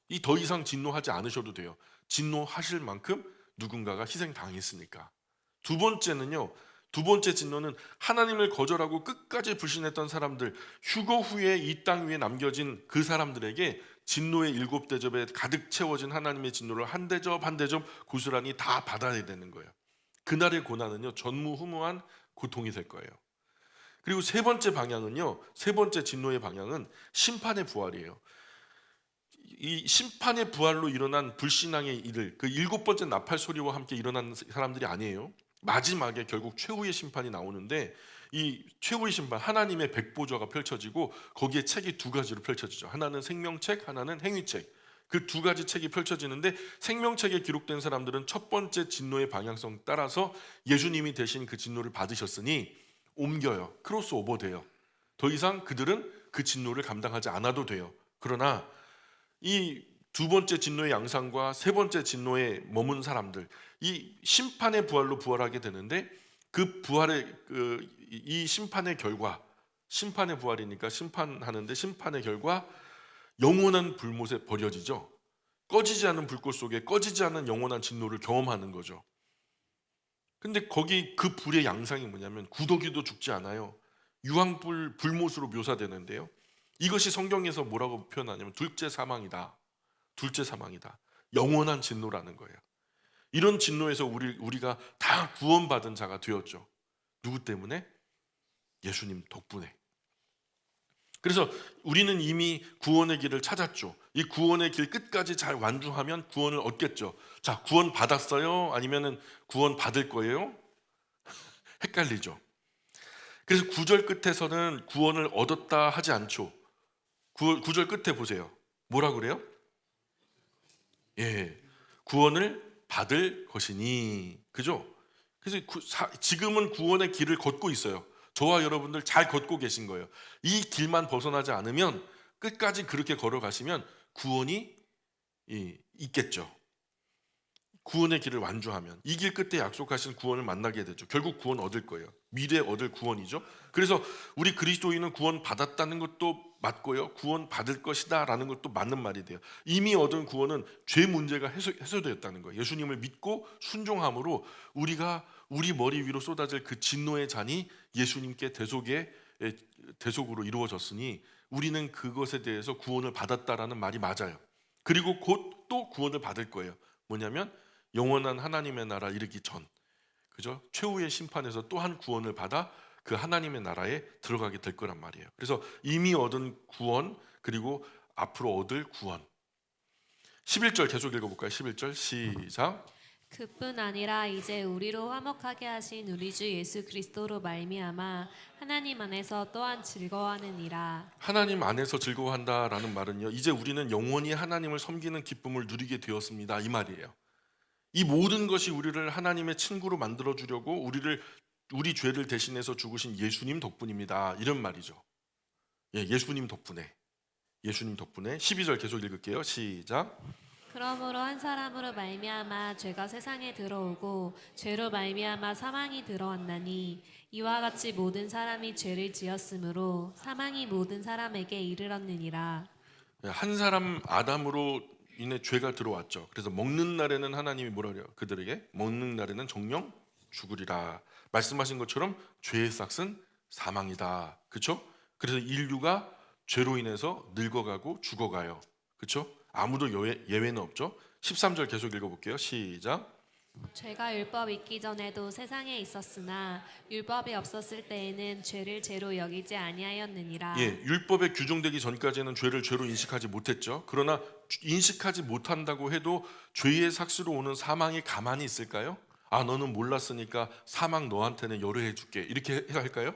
이 더 이상 진노하지 않으셔도 돼요. 진노하실 만큼 누군가가 희생당했으니까. 두 번째 진노는 하나님을 거절하고 끝까지 불신했던 사람들, 휴거 후에 이 땅 위에 남겨진 그 사람들에게 진노의 7대접에 가득 채워진 하나님의 진노를 한 대접 한 대접 고스란히 다 받아야 되는 거예요. 그날의 고난은요, 전무후무한 고통이 될 거예요. 그리고 세 번째 진노의 방향은 심판의 부활이에요. 이 심판의 부활로 일어난 불신앙의 일을, 그 7번째 나팔 소리와 함께 일어난 사람들이 아니에요. 마지막에 결국 최후의 심판이 나오는데, 이 최후의 심판, 하나님의 백보좌가 펼쳐지고 거기에 책이 2가지로 펼쳐지죠. 하나는 생명책, 하나는 행위책. 그 2가지 책이 펼쳐지는데, 생명책에 기록된 사람들은 첫 번째 진노의 방향성 따라서 예수님이 대신 그 진노를 받으셨으니 옮겨요. 크로스오버 돼요. 더 이상 그들은 그 진노를 감당하지 않아도 돼요. 그러나 이 2번째 진노의 양상과 3번째 진노에 머문 사람들, 이 심판의 부활로 부활하게 되는데, 그 부활의 이 심판의 결과, 심판의 부활이니까 심판하는데 심판의 결과 영원한 불못에 버려지죠. 꺼지지 않는 불꽃 속에 꺼지지 않는 영원한 진노를 경험하는 거죠. 근데 거기 그 불의 양상이 뭐냐면 구더기도 죽지 않아요. 유황불 불못으로 묘사되는데요. 이것이 성경에서 뭐라고 표현하냐면 둘째 사망이다. 영원한 진노라는 거예요. 이런 진노에서 우리가 다 구원받은 자가 되었죠. 누구 때문에? 예수님 덕분에. 그래서 우리는 이미 구원의 길을 찾았죠. 이 구원의 길 끝까지 잘 완주하면 구원을 얻겠죠. 자, 구원 받았어요? 아니면은 구원 받을 거예요? 헷갈리죠. 그래서 9절 끝에서는 구원을 얻었다 하지 않죠. 9절 끝에 보세요. 뭐라 그래요? 구원을 받을 것이니. 그죠? 그래서 지금은 구원의 길을 걷고 있어요. 저와 여러분들 잘 걷고 계신 거예요. 이 길만 벗어나지 않으면, 끝까지 그렇게 걸어가시면 구원이 있겠죠. 구원의 길을 완주하면 이 길 끝에 약속하신 구원을 만나게 되죠. 결국 구원 얻을 거예요. 미래에 얻을 구원이죠. 그래서 우리 그리스도인은 구원 받았다는 것도 맞고요, 구원 받을 것이다 라는 것도 맞는 말이 돼요. 이미 얻은 구원은 죄 문제가 해소되었다는 거예요. 예수님을 믿고 순종함으로 우리 머리 위로 쏟아질 그 진노의 잔이 예수님께 대속으로 이루어졌으니 우리는 그것에 대해서 구원을 받았다라는 말이 맞아요. 그리고 곧 또 구원을 받을 거예요. 뭐냐면 영원한 하나님의 나라 이르기 전, 그죠? 최후의 심판에서 또 한 구원을 받아 그 하나님의 나라에 들어가게 될 거란 말이에요. 그래서 이미 얻은 구원 그리고 앞으로 얻을 구원. 11절 계속 읽어볼까요? 11절 시작. 그뿐 아니라 이제 우리로 화목하게 하신 우리 주 예수 그리스도로 말미암아 하나님 안에서 또한 즐거워하느니라. 하나님 안에서 즐거워한다라는 말은요, 이제 우리는 영원히 하나님을 섬기는 기쁨을 누리게 되었습니다, 이 말이에요. 이 모든 것이 우리를 하나님의 친구로 만들어 주려고 우리 죄를 대신해서 죽으신 예수님 덕분입니다, 이런 말이죠. 예수님 덕분에. 12절 계속 읽을게요. 시작. 그러므로 한 사람으로 말미암아 죄가 세상에 들어오고 죄로 말미암아 사망이 들어왔나니 이와 같이 모든 사람이 죄를 지었으므로 사망이 모든 사람에게 이르렀느니라. 한 사람 아담으로 인해 죄가 들어왔죠. 그래서 먹는 날에는 하나님이 뭐라 그래요? 그들에게 먹는 날에는 정령 죽으리라. 말씀하신 것처럼 죄의 삭은 사망이다. 그렇죠? 그래서 인류가 죄로 인해서 늙어가고 죽어가요. 그렇죠? 아무도 예외는 없죠. 13절 계속 읽어볼게요. 시작. 죄가 율법 있기 전에도 세상에 있었으나 율법이 없었을 때에는 죄를 죄로 여기지 아니하였느니라. 율법에 규정되기 전까지는 죄를 죄로 인식하지 못했죠. 그러나 인식하지 못한다고 해도 죄의 삭스로 오는 사망이 가만히 있을까요? 아, 너는 몰랐으니까 사망 너한테는 열어해 줄게, 이렇게 해야 할까요?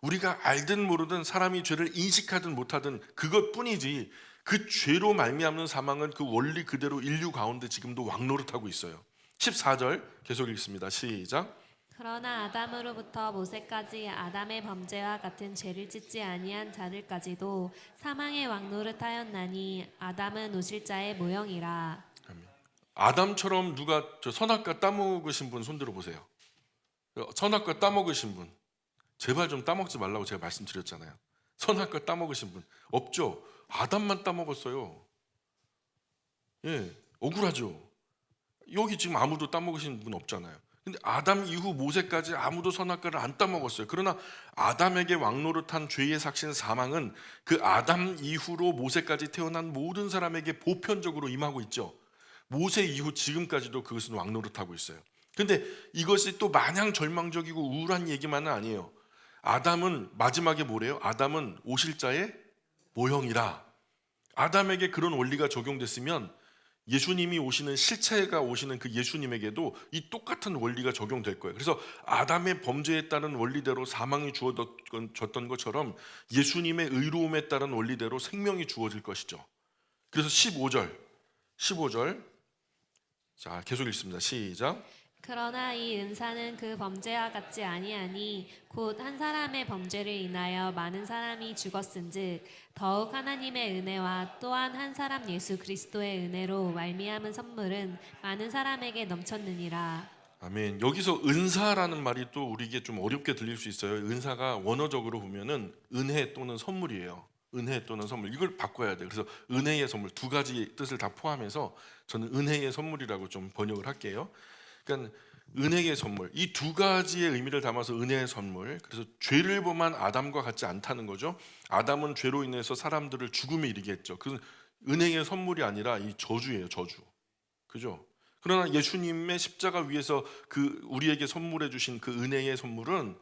우리가 알든 모르든 사람이 죄를 인식하든 못하든 그것뿐이지, 그 죄로 말미암는 사망은 그 원리 그대로 인류 가운데 지금도 왕노릇하고 있어요. 14절 계속 읽습니다. 시작. 그러나 아담으로부터 모세까지 아담의 범죄와 같은 죄를 짓지 아니한 자들까지도 사망의 왕노릇하였나니 아담은 노실자의 모형이라. 아담처럼 누가 선악과 따먹으신 분 손들어 보세요. 선악과 따먹으신 분, 제발 좀 따먹지 말라고 제가 말씀드렸잖아요. 선악과 따먹으신 분 없죠. 아담만 따먹었어요. 억울하죠. 여기 지금 아무도 따먹으신 분 없잖아요. 근데 아담 이후 모세까지 아무도 선악과를 안 따먹었어요. 그러나 아담에게 왕노릇한 죄의 삭신 사망은 그 아담 이후로 모세까지 태어난 모든 사람에게 보편적으로 임하고 있죠. 모세 이후 지금까지도 그것은 왕노릇하고 있어요. 근데 이것이 또 마냥 절망적이고 우울한 얘기만은 아니에요. 아담은 마지막에 뭐래요? 아담은 오실 자의 모형이라. 아담에게 그런 원리가 적용됐으면 예수님이 오시는, 실체가 오시는 그 예수님에게도 이 똑같은 원리가 적용될 거예요. 그래서 아담의 범죄에 따른 원리대로 사망이 주어졌던 것처럼 예수님의 의로움에 따른 원리대로 생명이 주어질 것이죠. 그래서 15절 자, 계속 읽습니다. 시작. 그러나 이 은사는 그 범죄와 같지 아니하니 곧 한 사람의 범죄를 인하여 많은 사람이 죽었은즉 더욱 하나님의 은혜와 또한 한 사람 예수 그리스도의 은혜로 말미암은 선물은 많은 사람에게 넘쳤느니라. 아멘. 여기서 은사라는 말이 또 우리에게 좀 어렵게 들릴 수 있어요. 은사가 원어적으로 보면은 은혜 또는 선물이에요. 은혜 또는 선물, 이걸 바꿔야 돼요. 그래서 은혜의 선물, 두 가지 뜻을 다 포함해서 저는 은혜의 선물이라고 좀 번역을 할게요. 그러니까 은혜의 선물, 이 두 가지의 의미를 담아서 은혜의 선물. 그래서 죄를 범한 아담과 같지 않다는 거죠. 아담은 죄로 인해서 사람들을 죽음에 이르게 했죠. 그 은혜의 선물이 아니라 이 저주예요, 저주. 그죠? 그러나 예수님의 십자가 위에서 그 우리에게 선물해 주신 그 은혜의 선물은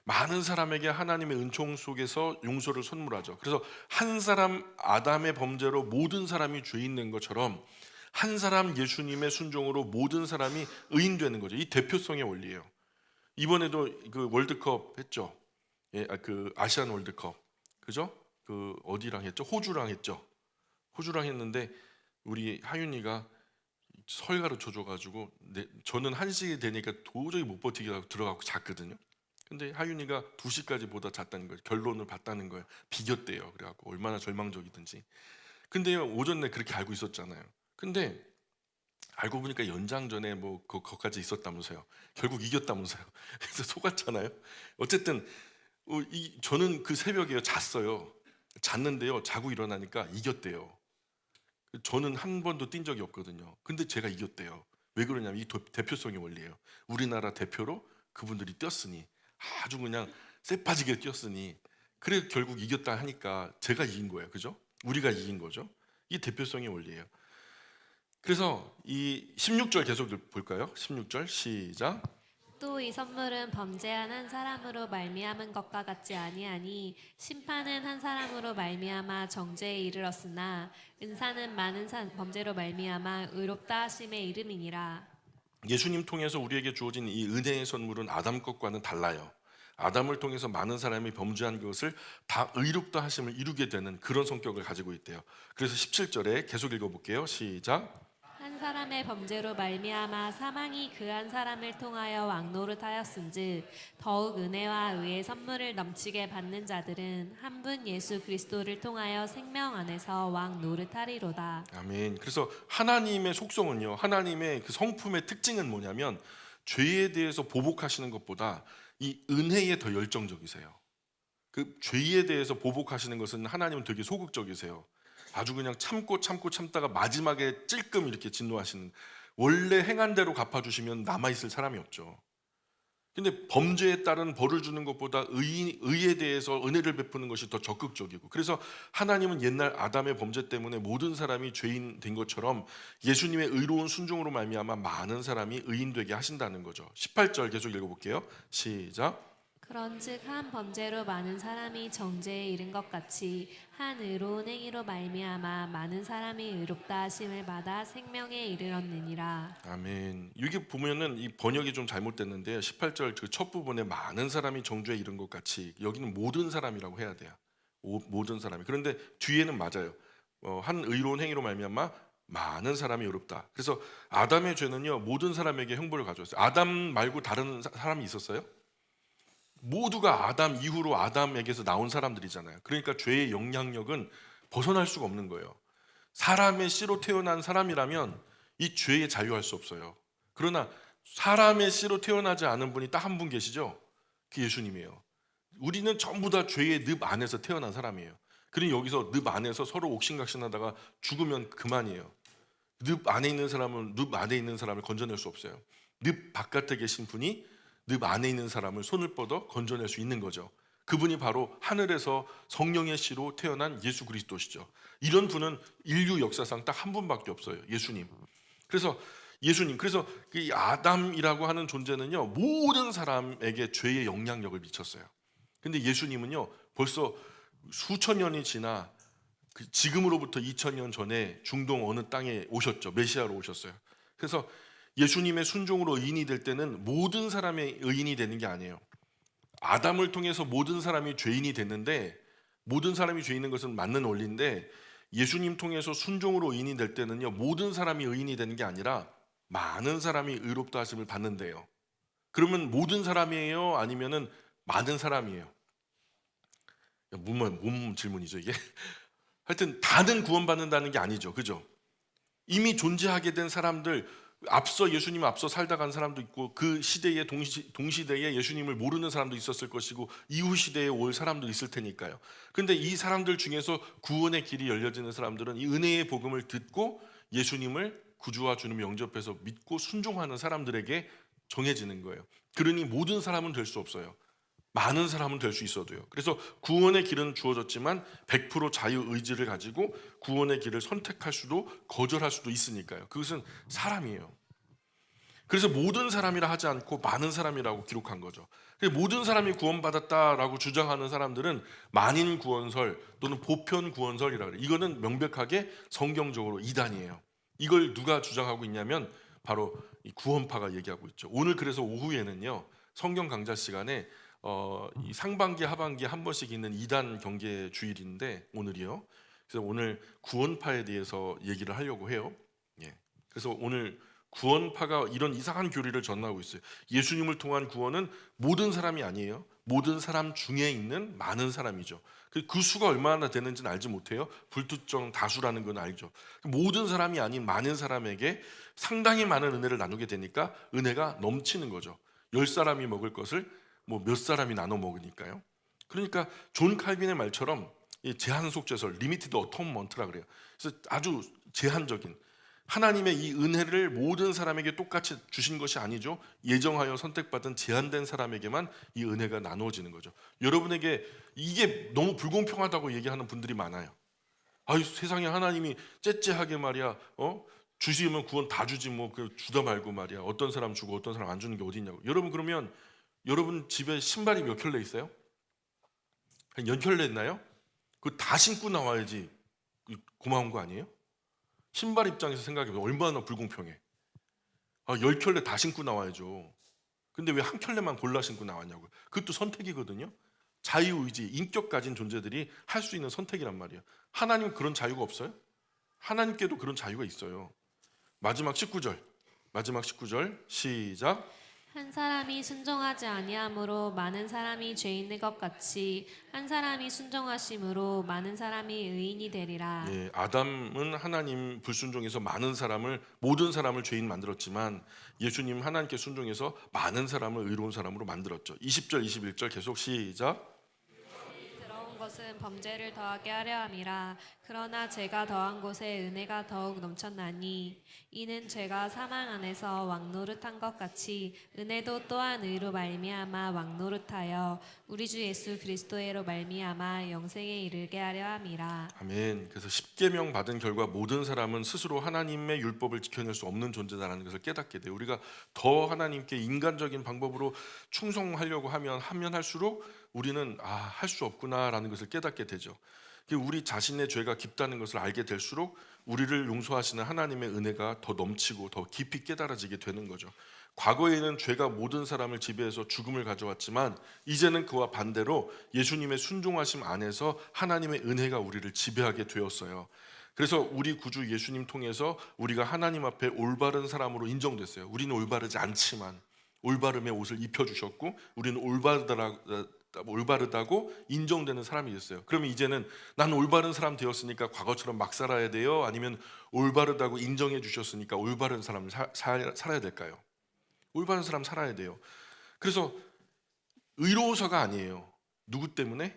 많은 사람에게 하나님의 은총 속에서 용서를 선물하죠. 그래서 한 사람 아담의 범죄로 모든 사람이 죄인 된 것처럼 한 사람 예수님의 순종으로 모든 사람이 의인 되는 거죠. 이 대표성의 원리예요. 이번에도 그 월드컵 했죠. 그 아시안 월드컵, 그죠? 그 어디랑 했죠? 호주랑 했죠. 호주랑 했는데 우리 하윤이가 설 가르쳐 줘가지고 저는 1시 되니까 도저히 못 버티게 들어가고 잤거든요. 근데 하윤이가 2시까지 보다 잤다는 거예요. 결론을 봤다는 거예요. 비겼대요. 그래갖고 얼마나 절망적이든지. 근데요, 오전 내 그렇게 알고 있었잖아요. 근데 알고 보니까 연장전에 뭐 그것까지 있었다면서요. 결국 이겼다면서요. 그래서 속았잖아요. 어쨌든 저는 그 새벽에 잤어요. 잤는데요, 자고 일어나니까 이겼대요. 저는 한 번도 뛴 적이 없거든요. 근데 제가 이겼대요. 왜 그러냐면 이 대표성의 원리예요. 우리나라 대표로 그분들이 뛰었으니, 아주 그냥 쎄빠지게 뛰었으니 그래 결국 이겼다 하니까 제가 이긴 거예요. 그죠? 우리가 이긴 거죠. 이 대표성의 원리예요. 그래서 이 16절 계속 볼까요? 16절 시작. 또 이 선물은 범죄한 한 사람으로 말미암은 것과 같지 아니하니 심판은 한 사람으로 말미암아 정죄에 이르렀으나 은사는 많은 범죄로 말미암아 의롭다 하심의 이름이니라. 예수님 통해서 우리에게 주어진 이 은혜의 선물은 아담 것과는 달라요. 아담을 통해서 많은 사람이 범죄한 것을 다 의롭다 하심을 이루게 되는 그런 성격을 가지고 있대요. 그래서 17절에 계속 읽어볼게요. 시작. 한 사람의 범죄로 말미암아 사망이 그 한 사람을 통하여 왕노릇하였은즉 더욱 은혜와 의의 선물을 넘치게 받는 자들은 한 분 예수 그리스도를 통하여 생명 안에서 왕노릇하리로다. 아멘. 그래서 하나님의 속성은요, 하나님의 그 성품의 특징은 뭐냐면 죄에 대해서 보복하시는 것보다 이 은혜에 더 열정적이세요. 그 죄에 대해서 보복하시는 것은 하나님은 되게 소극적이세요. 아주 그냥 참다가 마지막에 찔끔 이렇게 진노하시는, 원래 행한 대로 갚아주시면 남아있을 사람이 없죠. 근데 범죄에 따른 벌을 주는 것보다 의에 대해서 은혜를 베푸는 것이 더 적극적이고, 그래서 하나님은 옛날 아담의 범죄 때문에 모든 사람이 죄인 된 것처럼 예수님의 의로운 순종으로 말미암아 많은 사람이 의인 되게 하신다는 거죠. 18절 계속 읽어볼게요. 시작. 그런즉 한 범죄로 많은 사람이 정죄에 이른 것 같이 한 의로운 행위로 말미암아 많은 사람이 의롭다 하심을 받아 생명에 이르렀느니라. 아멘. 여기 보면은 이 번역이 좀 잘못됐는데요. 18절 그 첫 부분에 많은 사람이 정죄에 이른 것 같이, 여기는 모든 사람이라고 해야 돼요. 모든 사람이. 그런데 뒤에는 맞아요. 한 의로운 행위로 말미암아 많은 사람이 의롭다. 그래서 아담의 죄는요, 모든 사람에게 형벌을 가져왔어요. 아담 말고 다른 사람이 있었어요? 모두가 아담 이후로 아담에게서 나온 사람들이잖아요. 그러니까 죄의 영향력은 벗어날 수가 없는 거예요. 사람의 씨로 태어난 사람이라면 이 죄에 자유할 수 없어요. 그러나 사람의 씨로 태어나지 않은 분이 딱 한 분 계시죠? 그 예수님이에요. 우리는 전부 다 죄의 늪 안에서 태어난 사람이에요. 그러니 여기서 늪 안에서 서로 옥신각신하다가 죽으면 그만이에요. 늪 안에 있는 사람은 늪 안에 있는 사람을 건져낼 수 없어요. 늪 바깥에 계신 분이 늪 안에 있는 사람을 손을 뻗어 건져낼 수 있는 거죠. 그분이 바로 하늘에서 성령의 씨로 태어난 예수 그리스도시죠. 이런 분은 인류 역사상 딱 한 분밖에 없어요. 예수님. 그래서 예수님, 그래서 이 아담이라고 하는 존재는요, 모든 사람에게 죄의 영향력을 미쳤어요. 근데 예수님은요, 벌써 수천 년이 지나 지금으로부터 2000년 전에 중동 어느 땅에 오셨죠. 메시아로 오셨어요. 그래서 예수님의 순종으로 의인이 될 때는 모든 사람의 의인이 되는 게 아니에요. 아담을 통해서 모든 사람이 죄인이 됐는데, 모든 사람이 죄인인 것은 맞는 원리인데, 예수님 통해서 순종으로 의인이 될 때는요, 모든 사람이 의인이 되는 게 아니라 많은 사람이 의롭다 하심을 받는데요. 그러면 모든 사람이에요? 아니면은 많은 사람이에요? 몸 질문이죠 이게. 하여튼 다는 구원받는다는 게 아니죠. 그죠? 이미 존재하게 된 사람들, 앞서 예수님 앞서 살다 간 사람도 있고, 그 시대에 동시대에 예수님을 모르는 사람도 있었을 것이고, 이후 시대에 올 사람도 있을 테니까요. 근데 이 사람들 중에서 구원의 길이 열려지는 사람들은 이 은혜의 복음을 듣고 예수님을 구주와 주님 영접해서 믿고 순종하는 사람들에게 정해지는 거예요. 그러니 모든 사람은 될 수 없어요. 많은 사람은 될 수 있어도요. 그래서 구원의 길은 주어졌지만 100% 자유의지를 가지고 구원의 길을 선택할 수도 거절할 수도 있으니까요. 그것은 사람이에요. 그래서 모든 사람이라 하지 않고 많은 사람이라고 기록한 거죠. 모든 사람이 구원받았다라고 주장하는 사람들은 만인 구원설 또는 보편 구원설이라고 그래요. 이거는 명백하게 성경적으로 이단이에요. 이걸 누가 주장하고 있냐면 바로 이 구원파가 얘기하고 있죠. 오늘 그래서 오후에는요, 성경 강좌 시간에 이 상반기 하반기 한 번씩 있는 이단 경계 주일인데, 오늘이요. 그래서 오늘 구원파에 대해서 얘기를 하려고 해요. 예. 그래서 오늘 구원파가 이런 이상한 교리를 전하고 있어요. 예수님을 통한 구원은 모든 사람이 아니에요. 모든 사람 중에 있는 많은 사람이죠. 그 수가 얼마나 되는지는 알지 못해요. 불특정 다수라는 건 알죠. 모든 사람이 아닌 많은 사람에게 상당히 많은 은혜를 나누게 되니까 은혜가 넘치는 거죠. 10사람이 먹을 것을 뭐 몇 사람이 나눠 먹으니까요. 그러니까 존 칼빈의 말처럼 제한 속죄설, 리미티드 어톤먼트라 그래요. 그래서 아주 제한적인, 하나님의 이 은혜를 모든 사람에게 똑같이 주신 것이 아니죠. 예정하여 선택받은 제한된 사람에게만 이 은혜가 나누어지는 거죠. 여러분에게 이게 너무 불공평하다고 얘기하는 분들이 많아요. 아유, 세상에 하나님이 째째하게 말이야, 주시면 구원 다 주지 뭐 그 주다 말고 말이야. 어떤 사람 주고 어떤 사람 안 주는 게 어디 있냐고. 여러분, 그러면 여러분 집에 신발이 몇 켤레 있어요? 한 10켤레 있나요? 그거 다 신고 나와야지 고마운 거 아니에요? 신발 입장에서 생각해보면 얼마나 불공평해. 10켤레 다 신고 나와야죠. 근데 왜 한 켤레만 골라 신고 나왔냐고. 그것도 선택이거든요. 자유의지, 인격 가진 존재들이 할 수 있는 선택이란 말이에요. 하나님은 그런 자유가 없어요? 하나님께도 그런 자유가 있어요. 마지막 19절 시작. 한 사람이 순종하지 아니함으로 많은 사람이 죄 있는 것 같이 한 사람이 순종하심으로 많은 사람이 의인이 되리라. 예, 아담은 하나님 불순종해서 모든 사람을 죄인 만들었지만 예수님 하나님께 순종해서 많은 사람을 의로운 사람으로 만들었죠. 20절 21절 계속 시작. 들어온 것은 범죄를 더하게 하려 함이라. 그러나 죄가 더한 곳에 은혜가 더욱 넘쳤나니 이는 죄가 사망 안에서 왕노릇한 것 같이 은혜도 또한 의로 말미암아 왕노릇하여 우리 주 예수 그리스도의로 말미암아 영생에 이르게 하려 함이라. 아멘. 그래서 십계명 받은 결과 모든 사람은 스스로 하나님의 율법을 지켜낼 수 없는 존재다라는 것을 깨닫게 돼요. 우리가 더 하나님께 인간적인 방법으로 충성하려고 하면 할수록 우리는 할 수 없구나라는 것을 깨닫게 되죠. 우리 자신의 죄가 깊다는 것을 알게 될수록 우리를 용서하시는 하나님의 은혜가 더 넘치고 더 깊이 깨달아지게 되는 거죠. 과거에는 죄가 모든 사람을 지배해서 죽음을 가져왔지만 이제는 그와 반대로 예수님의 순종하심 안에서 하나님의 은혜가 우리를 지배하게 되었어요. 그래서 우리 구주 예수님 통해서 우리가 하나님 앞에 올바른 사람으로 인정됐어요. 우리는 올바르지 않지만 올바름의 옷을 입혀주셨고 우리는 올바르다고 인정되는 사람이 됐어요. 그러면 이제는 나는 올바른 사람 되었으니까 과거처럼 막 살아야 돼요? 아니면 올바르다고 인정해 주셨으니까 올바른 사람을 살아야 될까요? 올바른 사람 살아야 돼요. 그래서 의로워서가 아니에요. 누구 때문에?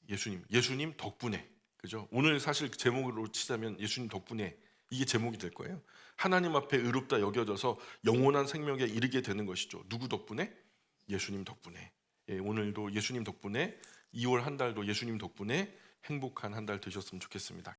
예수님 덕분에. 그죠? 오늘 사실 제목으로 치자면 예수님 덕분에 이게 제목이 될 거예요. 하나님 앞에 의롭다 여겨져서 영원한 생명에 이르게 되는 것이죠. 누구 덕분에? 예수님 덕분에. 예, 오늘도 예수님 덕분에 2월 한 달도 예수님 덕분에 행복한 한 달 되셨으면 좋겠습니다.